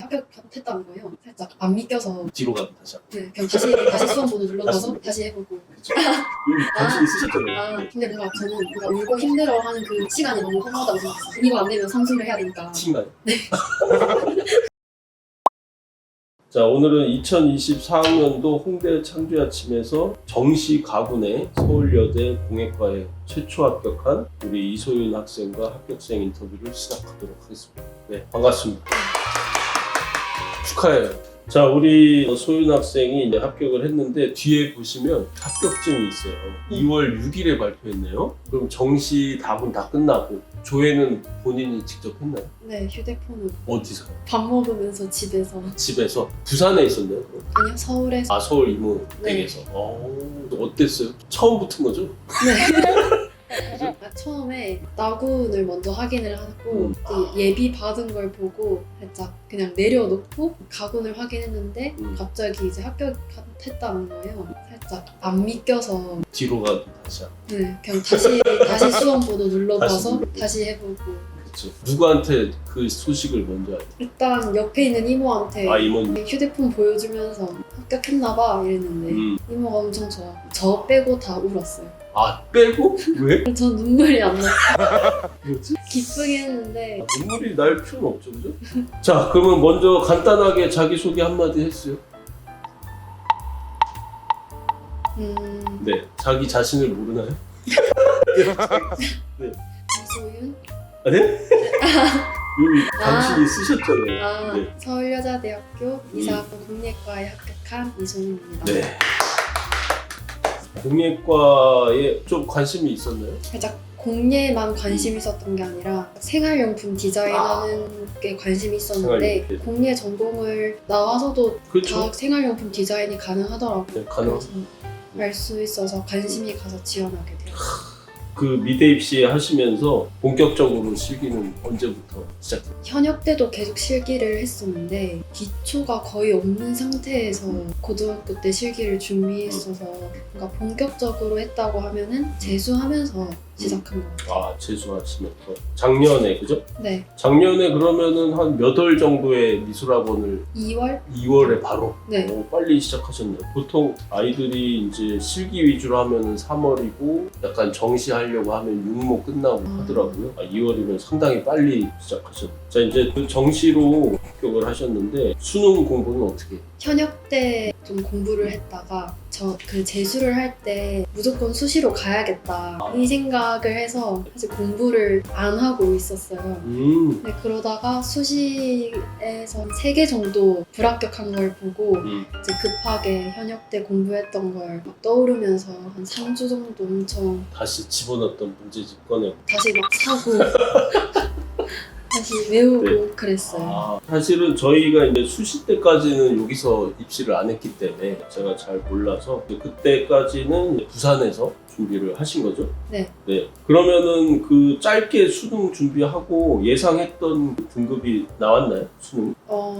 합격했다는 거예요. 살짝 안 믿겨서 뒤로 가도 다시 네, 그냥 다시 수험번호 눌러봐서 다시 해보고. 그렇죠. 당신이 쓰셨잖아요. 네. 근데 뭔가 저는 뭔가 울고 힘들어하는 그 시간이 너무 허무하다고 생각했어요. 이거 안 되면 상수를 해야 되니까. 티인가요? 네. 자, 오늘은 2024학년도 홍대 창조의 아침에서 정시 가군의 서울여대 공예과에 최초 합격한 우리 이소윤 학생과 합격생 인터뷰를 시작하도록 하겠습니다. 네, 반갑습니다. 축하해요. 자, 우리 소윤 학생이 이제 합격을 했는데 뒤에 보시면 합격증이 있어요. 2월 6일에 발표했네요. 그럼 정시 답은 다 끝나고 조회는 본인이 직접 했나요? 네, 휴대폰으로. 어디서? 밥 먹으면서 집에서. 집에서? 부산에 있었나요? 그럼? 아니요, 서울에서. 아, 서울 이모댁에서. 어땠어요? 처음 붙은 거죠? 네. 처음에 나군을 먼저 확인을 하고 그 예비 받은 걸 보고 살짝 그냥 내려놓고 가군을 확인했는데 갑자기 이제 합격했다는 거예요. 살짝 안 믿겨서 뒤로 가도 다시 하고. 네, 그냥 다시 수험번호 눌러봐서 다시 해보고. 그렇죠. 누구한테 그 소식을 먼저 알죠? 일단 옆에 있는 이모한테 이모님. 휴대폰 보여주면서 합격했나봐 이랬는데 이모가 엄청 좋아. 저 빼고 다 울었어요. 아, 빼고? 왜? 전 눈물이 안 났어요. 뭐지? 기쁘게 했는데 눈물이 날 필요는 없죠, 그죠? 자, 그러면 먼저 간단하게 자기소개 한마디 했어요. 네, 자기 자신을 모르나요? 네. 이소윤? 아, 네? 여기 당신이 쓰셨잖아요. 네. 서울여자대학교 이사학번 공예과에 합격한 이소윤입니다. 네. 공예과에 좀 관심이 있었나요? 살짝 공예만 관심이 있었던 게 아니라 생활용품 디자인하는 게 관심이 있었는데 생활용품. 공예 전공을 나와서도 그렇죠. 다 생활용품 디자인이 가능하더라고요. 네, 가능. 알 수 있어서 관심이 가서 지원하게 되었어요. 그 미대 입시 하시면서 본격적으로 실기는 언제부터 시작했어요? 현역 때도 계속 실기를 했었는데 기초가 거의 없는 상태에서 고등학교 때 실기를 준비했어서 그러니까 본격적으로 했다고 하면은 재수하면서 시작한 것 같아요. 아, 재수하시면서 작년에, 그죠? 네, 작년에 그러면은 한 몇 월 정도에 미술학원을 2월에 바로 네. 빨리 시작하셨네요. 보통 아이들이 이제 실기 위주로 하면은 3월이고 약간 정시하려고 하면 6모 끝나고 하더라고요. 2월이면 상당히 빨리 시작하셨네요. 자, 이제 그 정시로 합격을 하셨는데 수능 공부는 어떻게 해요? 현역 때 좀 공부를 했다가 그 재수를 할 때 무조건 수시로 가야겠다 이 생각을 해서 사실 공부를 안 하고 있었어요. 근데 그러다가 수시에서 3개 정도 불합격한 걸 보고 이제 급하게 현역 때 공부했던 걸 막 떠오르면서 한 3주 정도 엄청 다시 집어넣었던 문제집 꺼내고 다시 막 사고 다시 외우고 그랬어요. 사실은 저희가 이제 수시 때까지는 여기서 입시를 안 했기 때문에 제가 잘 몰라서 그때까지는 부산에서 준비를 하신 거죠? 네. 네. 그러면은 그 짧게 수능 준비하고 예상했던 등급이 나왔나요? 수능?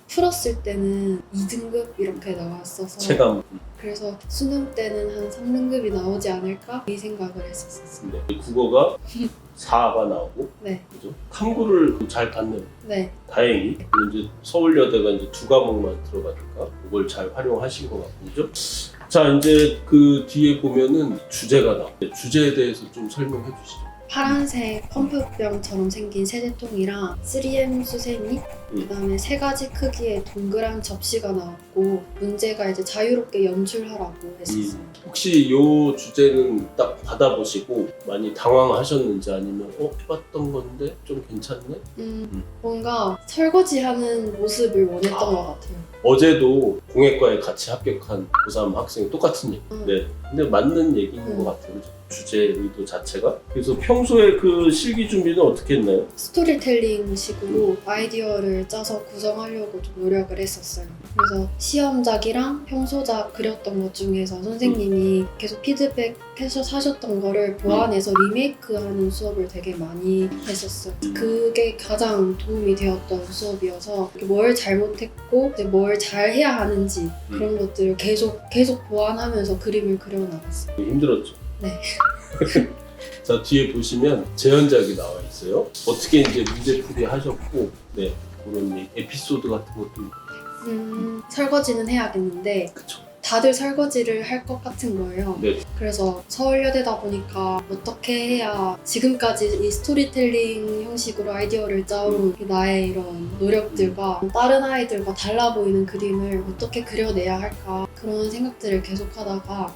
풀었을 때는 2등급 이렇게 나왔어서 체감. 그래서 수능 때는 한 3등급이 나오지 않을까 이 생각을 했었어요. 네. 국어가 4가 나오고, 네. 그죠? 탐구를 잘 봤네요. 네. 다행히 이제 서울여대가 이제 2과목만 들어가니까 그걸 잘 활용하신 것 같고, 그죠? 자, 이제 그 뒤에 보면은 주제가 나와요. 주제에 대해서 좀 설명해 주시죠. 파란색 펌프병처럼 생긴 세제통이랑 3M 수세미 그다음에 3가지 크기의 동그란 접시가 나왔고 문제가 이제 자유롭게 연출하라고 했었어요. 혹시 이 주제는 딱 받아보시고 많이 당황하셨는지 아니면 해봤던 건데 좀 괜찮네? 뭔가 설거지하는 모습을 원했던 것 같아요. 어제도 공예과에 같이 합격한 고3 학생이 똑같은 얘기. 네. 근데 맞는 얘기인 것 같아요. 그죠? 주제 의도 자체가. 그래서 평소에 그 실기 준비는 어떻게 했나요? 스토리텔링 식으로 아이디어를 짜서 구성하려고 좀 노력을 했었어요. 그래서 시험작이랑 평소작 그렸던 것 중에서 선생님이 계속 피드백해서 사셨던 거를 보완해서 리메이크하는 수업을 되게 많이 했었어요. 그게 가장 도움이 되었던 수업이어서 뭘 잘못했고 이제 뭘 잘해야 하는지 그런 것들을 계속 보완하면서 그림을 그려나갔어요. 힘들었죠? 네. 자, 뒤에 보시면 재현작이 나와 있어요. 어떻게 이제 문제풀이 하셨고, 네. 그런 에피소드 같은 것도 있고. 설거지는 해야겠는데 그쵸. 다들 설거지를 할 것 같은 거예요. 네. 그래서 서울여대다 보니까 어떻게 해야 지금까지 이 스토리텔링 형식으로 아이디어를 짜온 나의 이런 노력들과 다른 아이들과 달라 보이는 그림을 어떻게 그려내야 할까 그런 생각들을 계속 하다가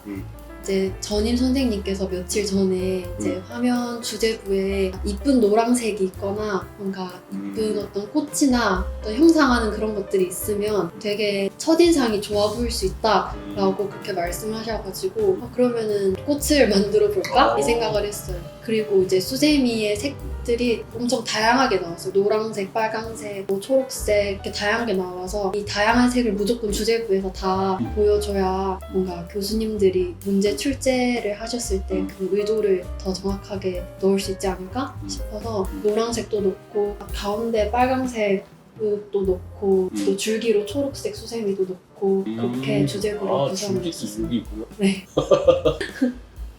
이제 전임 선생님께서 며칠 전에 이제 화면 주제부에 이쁜 노란색이 있거나 뭔가 이쁜 어떤 꽃이나 어떤 형상하는 그런 것들이 있으면 되게 첫인상이 좋아 보일 수 있다라고 그렇게 말씀하셔가지고 그러면은 꽃을 만들어 볼까? 이 생각을 했어요. 그리고 이제 수세미의 색들이 엄청 다양하게 나왔어요. 노란색, 빨강색, 뭐 초록색 이렇게 다양하게 나와서 이 다양한 색을 무조건 주제부에서 다 보여줘야 뭔가 교수님들이 문제 출제를 하셨을 때 그 의도를 더 정확하게 넣을 수 있지 않을까 싶어서 노란색도 넣고 가운데 빨강색도 넣고 또 줄기로 초록색 수세미도 넣고 그렇게 주제부를 구성을 했었어요. 줄기구나. 네.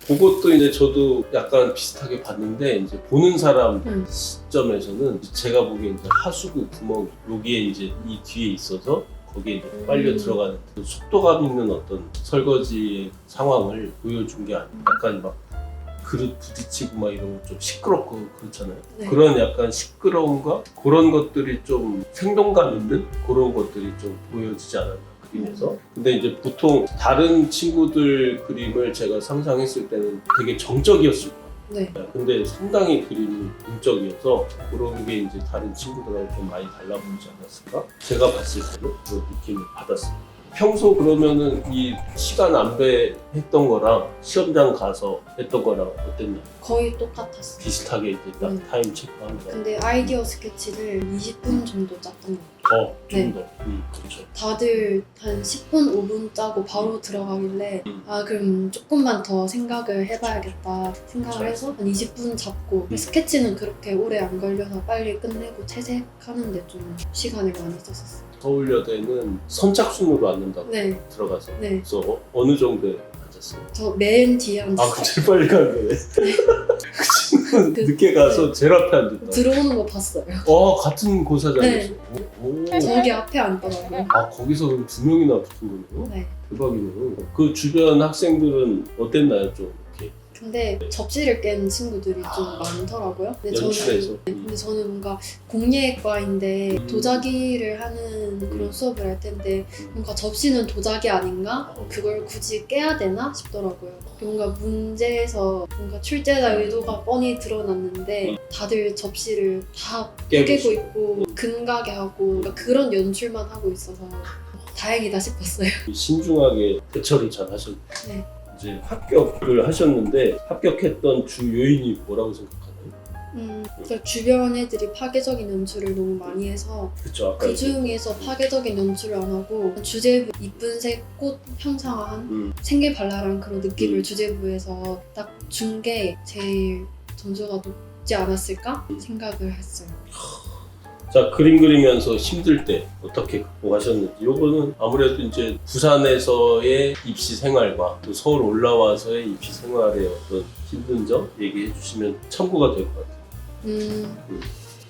그것도 이제 저도 약간 비슷하게 봤는데 이제 보는 사람 시점에서는 제가 보기엔 이제 하수구 구멍 여기에 이제 이 뒤에 있어서 거기에 이제 빨려 들어가는 그 속도감 있는 어떤 설거지의 상황을 보여준 게 아니고 약간 막 그릇 부딪히고 막 이런 거 좀 시끄럽고 그렇잖아요. 네. 그런 약간 시끄러움과 그런 것들이 좀 생동감 있는 그런 것들이 좀 보여지지 않았나. 그림에서. 근데 이제 보통 다른 친구들 그림을 제가 상상했을 때는 되게 정적이었을 거예요. 네. 근데 상당히 그림이 동적이어서 그런 게 이제 다른 친구들하고 좀 많이 달라 보이지 않았을까? 제가 봤을 때는 그런 느낌을 받았습니다. 평소 그러면은 이 시간 안배 했던 거랑 시험장 가서 했던 거랑 어땠나요? 거의 똑같았어요. 비슷하게 이제 딱 타임 체크한 거. 근데 아이디어 스케치를 20분 정도 짰던 것 같아요. 좀 네. 더. 그렇죠. 다들 한 10분, 5분 짜고 바로 들어가길래 그럼 조금만 더 생각을 해봐야겠다 생각을 해서 한 20분 잡고 스케치는 그렇게 오래 안 걸려서 빨리 끝내고 채색하는 데 좀 시간을 많이 썼었어요. 서울여대는 선착순으로 앉는다고 네. 들어가서 네. 그래서 어느 정도에 앉았어요? 저 맨 뒤에 앉았어요. 그 제일 빨리 간 거네. 그 친구는 늦게 가서 제일 앞에 앉았다. 들어오는 거 봤어요. 같은 고사장이었어. 네. 오. 저기 앞에 앉더라고요. 거기서 그럼 2명이나 붙은 거네요? 네. 대박이네요. 그 주변 학생들은 어땠나요? 좀 이렇게 근데 접시를 깬 친구들이 좀 많더라고요. 근데 연출해서. 근데 저는 뭔가 공예과인데 도자기를 하는 그런 수업을 할 텐데 뭔가 접시는 도자기 아닌가? 그걸 굳이 깨야 되나 싶더라고요. 뭔가 문제에서 뭔가 출제자 의도가 뻔히 드러났는데 다들 접시를 다 깨고 있고 근가게 하고 뭔가 그런 연출만 하고 있어서 다행이다 싶었어요. 신중하게 대처를 잘 하셨네요. 네. 이제 합격을 하셨는데 합격했던 주 요인이 뭐라고 생각하나요? 그러니까 주변 애들이 파괴적인 연출을 너무 많이 해서 그쵸, 아까 그 중에서 파괴적인 연출을 안 하고 주제부 이쁜 색 꽃 형상화한 생기발랄한 그런 느낌을 주제부에서 딱 준 게 제일 점수가 높지 않았을까 생각을 했어요. 자, 그림 그리면서 힘들 때 어떻게 극복하셨는지. 요거는 아무래도 이제 부산에서의 입시 생활과 또 서울 올라와서의 입시 생활의 어떤 힘든 점 얘기해 주시면 참고가 될 것 같아요.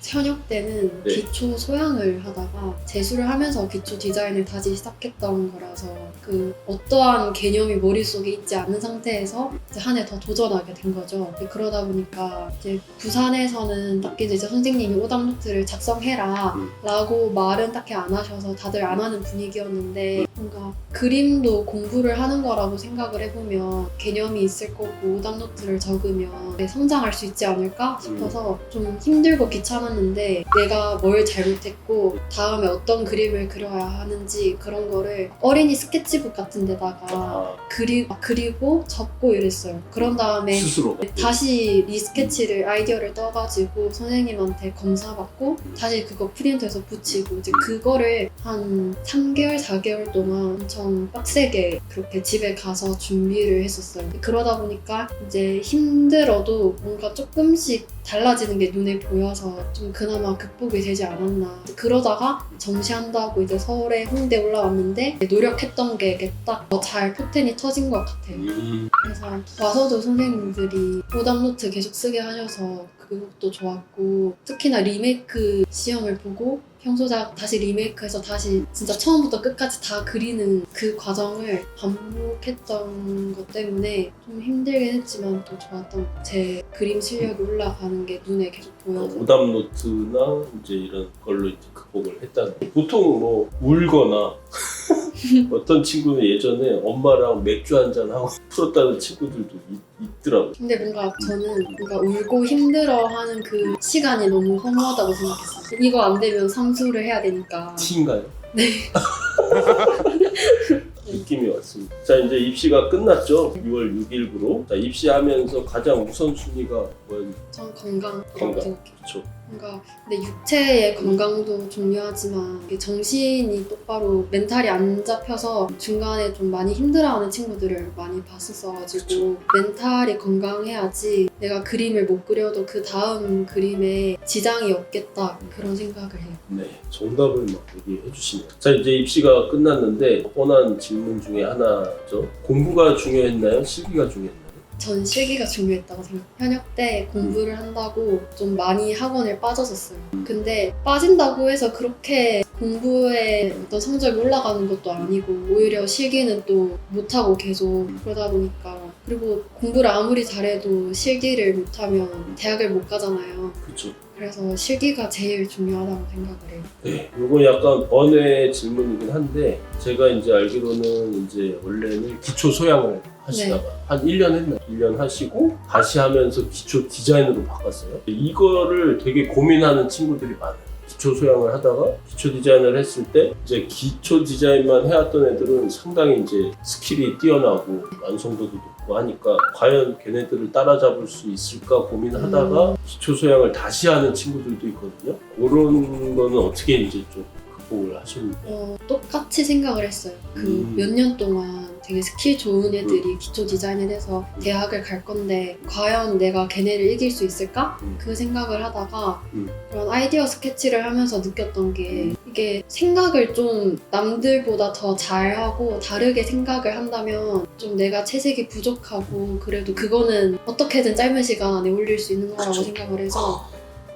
현역 때는 네. 기초 소양을 하다가 재수를 하면서 기초 디자인을 다시 시작했던 거라서 그 어떠한 개념이 머릿속에 있지 않은 상태에서 이제 한 해 더 도전하게 된 거죠. 그러다 보니까 이제 부산에서는 딱히 이제 선생님이 오답노트를 작성해라 라고 말은 딱히 안 하셔서 다들 안 하는 분위기였는데 뭔가 그림도 공부를 하는 거라고 생각을 해보면 개념이 있을 거고 오답노트를 적으면 성장할 수 있지 않을까 싶어서 좀 힘들고 귀찮았는데 내가 뭘 잘못했고 다음에 어떤 그림을 그려야 하는지 그런 거를 어린이 스케치북 같은 데다가 그리고 접고 이랬어요. 그런 다음에 스스로 다시 이 스케치를 아이디어를 떠가지고 선생님한테 검사받고 다시 그거 프린트해서 붙이고 이제 그거를 한 3개월, 4개월 동안 엄청 빡세게 그렇게 집에 가서 준비를 했었어요. 그러다 보니까 이제 힘들어도 뭔가 조금씩 달라지는 게 눈에 보여서 좀 그나마 극복이 되지 않았나. 그러다가 정시한다고 이제 서울에 홍대 올라왔는데 노력했던 게 딱 잘 포텐이 터진 것 같아요. 그래서 와서도 선생님들이 오답노트 계속 쓰게 하셔서 그것도 좋았고 특히나 리메이크 시험을 보고 평소작 다시 리메이크해서 다시 진짜 처음부터 끝까지 다 그리는 그 과정을 반복했던 것 때문에 좀 힘들긴 했지만 또 좋았던 제 그림 실력이 올라가는 게 눈에 계속 보여서 오답 노트나 이제 이런 걸로 이제 극복을 했다는. 보통 뭐 울거나 어떤 친구는 예전에 엄마랑 맥주 한잔 하고 풀었다는 친구들도 있더라고요. 근데 뭔가 저는 뭔가 울고 힘들어하는 그 시간이 너무 허무하다고 생각했어요. 이거 안 되면 삼수를 해야 되니까. 티인가요? 네. 느낌이 왔습니다. 자, 이제 입시가 끝났죠. 6월 6일부로. 자, 입시하면서 가장 우선순위가 뭐였나요? 전 건강이라고 건강. 생각해요. 그렇죠. 뭔가 근데 육체의 건강도 중요하지만 이게 정신이 똑바로 멘탈이 안 잡혀서 중간에 좀 많이 힘들어하는 친구들을 많이 봤었어가지고 그쵸. 멘탈이 건강해야지 내가 그림을 못 그려도 그 다음 그림에 지장이 없겠다 그런 생각을 해요. 네, 정답을 막 얘기해 주시네요. 자, 이제 입시가 끝났는데 뻔한 질문 중에 하나죠. 공부가 중요했나요? 실기가 중요했나요? 전 실기가 중요했다고 생각해요. 현역 때 공부를 한다고 좀 많이 학원을 빠졌었어요. 근데 빠진다고 해서 그렇게 공부에 어떤 성적이 올라가는 것도 아니고 오히려 실기는 또 못하고 계속 그러다 보니까 그리고 공부를 아무리 잘해도 실기를 못하면 대학을 못 가잖아요. 그렇죠. 그래서 실기가 제일 중요하다고 생각을 해요. 네, 이건 약간 번외 질문이긴 한데 제가 이제 알기로는 이제 원래는 기초 소양을 하시다가 한 1년 했나요? 1년 하시고 다시 하면서 기초 디자인으로 바꿨어요. 이거를 되게 고민하는 친구들이 많아요. 기초 소양을 하다가 기초 디자인을 했을 때 이제 기초 디자인만 해왔던 애들은 상당히 이제 스킬이 뛰어나고 완성도도 높고 하니까 과연 걔네들을 따라잡을 수 있을까 고민하다가 기초 소양을 다시 하는 친구들도 있거든요. 그런 거는 어떻게 이제 좀 극복을 하셨나요? 똑같이 생각을 했어요. 그 몇 년 동안 되게 스킬 좋은 애들이 기초 디자인을 해서 대학을 갈 건데 과연 내가 걔네를 이길 수 있을까? 그 생각을 하다가 그런 아이디어 스케치를 하면서 느꼈던 게 이게 생각을 좀 남들보다 더 잘하고 다르게 생각을 한다면 좀 내가 채색이 부족하고 그래도 그거는 어떻게든 짧은 시간 안에 올릴 수 있는 거라고 그쵸. 생각을 해서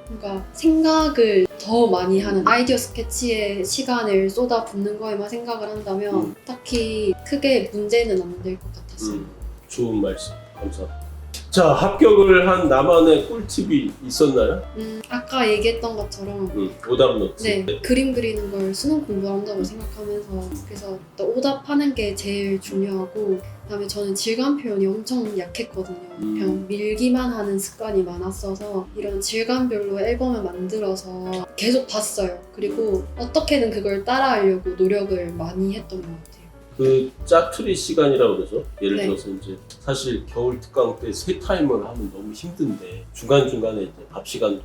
그러니까 생각을 더 많이 하는 아이디어 스케치에 시간을 쏟아붓는 거에만 생각을 한다면 딱히 크게 문제는 안 될 것 같았어요. 좋은 말씀 감사합니다. 자, 합격을 한 나만의 꿀팁이 있었나요? 아까 얘기했던 것처럼 오답 노트. 네, 그림 그리는 걸 수능 공부한다고 생각하면서 그래서 일단 오답하는 게 제일 중요하고 그다음에 저는 질감 표현이 엄청 약했거든요. 그냥 밀기만 하는 습관이 많았어서 이런 질감별로 앨범을 만들어서 계속 봤어요. 그리고 어떻게든 그걸 따라하려고 노력을 많이 했던 것 같아요. 그 짜투리 시간이라고 그러죠. 예를 네. 들어서 이제 사실 겨울 특강 때 세 타임을 하면 너무 힘든데 중간중간에 이제 밥 시간도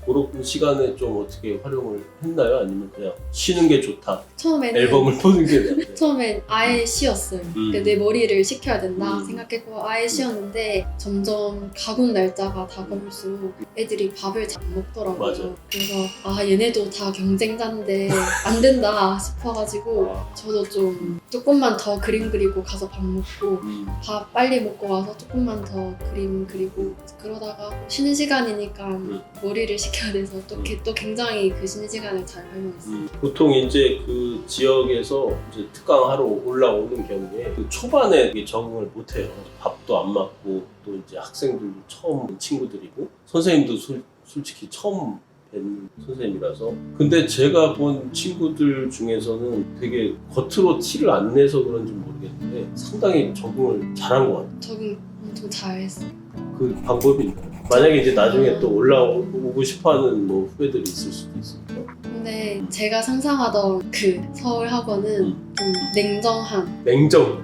그런 시간에 좀 어떻게 활용을 했나요? 아니면 그냥 쉬는 게 좋다. 처음에는 앨범을 보는 게 낫다. 처음엔 아예 쉬었어요. 그러니까 내 머리를 식혀야 된다 생각했고 아예 음. 쉬었는데 점점 가군 날짜가 다가올수록 애들이 밥을 잘 안 먹더라고요. 맞아요. 그래서 아 얘네도 다 경쟁자인데 안 된다 싶어가지고 아, 저도 좀 조금만 더 그림 그리고 가서 밥 먹고 밥 빨리 먹고 와서 조금만 더 그림 그리고 그러다가 쉬는 시간이니까 머리를 식혀야 돼서 또 굉장히 그 쉬는 시간을 잘 활용했어요. 보통 이제 그 지역에서 이제 특강하러 올라오는 경우에 그 초반에 이게 적응을 못해요. 밥도 안 맞고 또 이제 학생들도 처음 본 친구들이고 선생님도 솔직히 처음 뵌 선생님이라서 근데 제가 본 친구들 중에서는 되게 겉으로 티를 안 내서 그런지 모르겠는데 상당히 적응을 잘한 것 같아요. 적응 엄청 잘했어요. 그 방법이 있나요? 만약에 이제 나중에 또 올라오고 싶어하는 뭐 후배들이 있을 수도 있으니까. 근데 제가 상상하던 그 서울 학원은 좀 냉정한, 냉정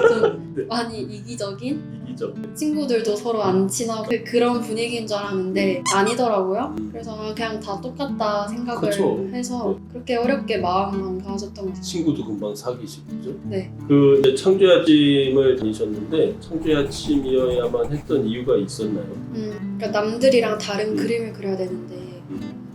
좀 네. 많이 이기적인 이기죠. 친구들도 서로 안 친하고 그런 분위기인 줄 알았는데 아니더라고요. 음. 그래서 그냥 다 똑같다 생각을 그쵸. 해서 그렇게 어렵게 마음만 가졌던 것 같아요. 친구도 금방 사귀시고 그죠? 네. 그 이제 창조야침을 다니셨는데 창조야침이어야만 했던 이유가 있었나요? 그러니까 남들이랑 다른 그림을 그려야 되는데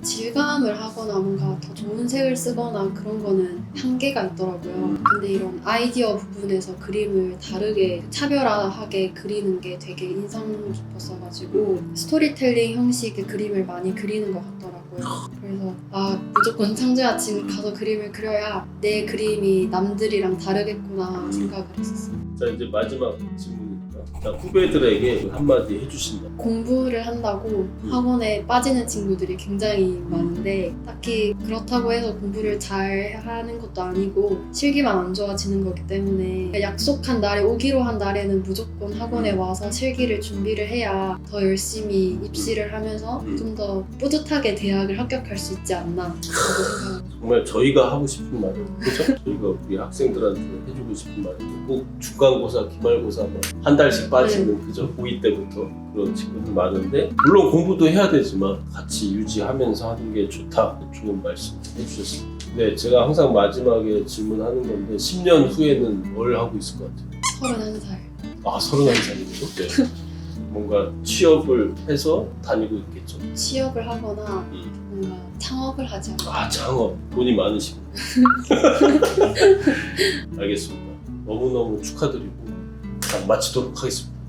질감을 하거나 뭔가 더 좋은 색을 쓰거나 그런 거는 한계가 있더라고요. 근데 이런 아이디어 부분에서 그림을 다르게 차별화하게 그리는 게 되게 인상 깊었어가지고 스토리텔링 형식의 그림을 많이 그리는 것 같더라고요. 그래서 무조건 창조의 아침 가서 그림을 그려야 내 그림이 남들이랑 다르겠구나 생각을 했었어요. 자, 이제 마지막 질문입니다. 자, 후배들에게 한마디 해주신다. 공부를 한다고 학원에 빠지는 친구들이 굉장히 많은데 딱히 그렇다고 해서 공부를 잘 하는 것도 아니고 실기만 안 좋아지는 거기 때문에 약속한 날에 오기로 한 날에는 무조건 학원에 와서 실기를 준비를 해야 더 열심히 입시를 하면서 좀 더 뿌듯하게 대학을 합격할 수 있지 않나 라고 생각합니다. 정말 저희가 하고 싶은 말은 그죠? 저희가 우리 학생들한테 해주고 싶은 말은 꼭 중간고사, 기말고사 한 달씩 빠지는 그저 고2 때부터 그런 친구들 많은데 물론 공부도 해야 되지만 같이 유지하면서 하는 게 좋다. 좋은 말씀 해주셨습니다. 네, 제가 항상 마지막에 질문하는 건데 10년 후에는 뭘 하고 있을 것 같아요? 31살. 31살이고 네. 뭔가 취업을 해서 다니고 있겠죠. 취업을 하거나 뭔가 창업을 하지 않나. 창업. 돈이 많으시고. 알겠습니다. 너무너무 축하드리고 마치도록 하겠습니다.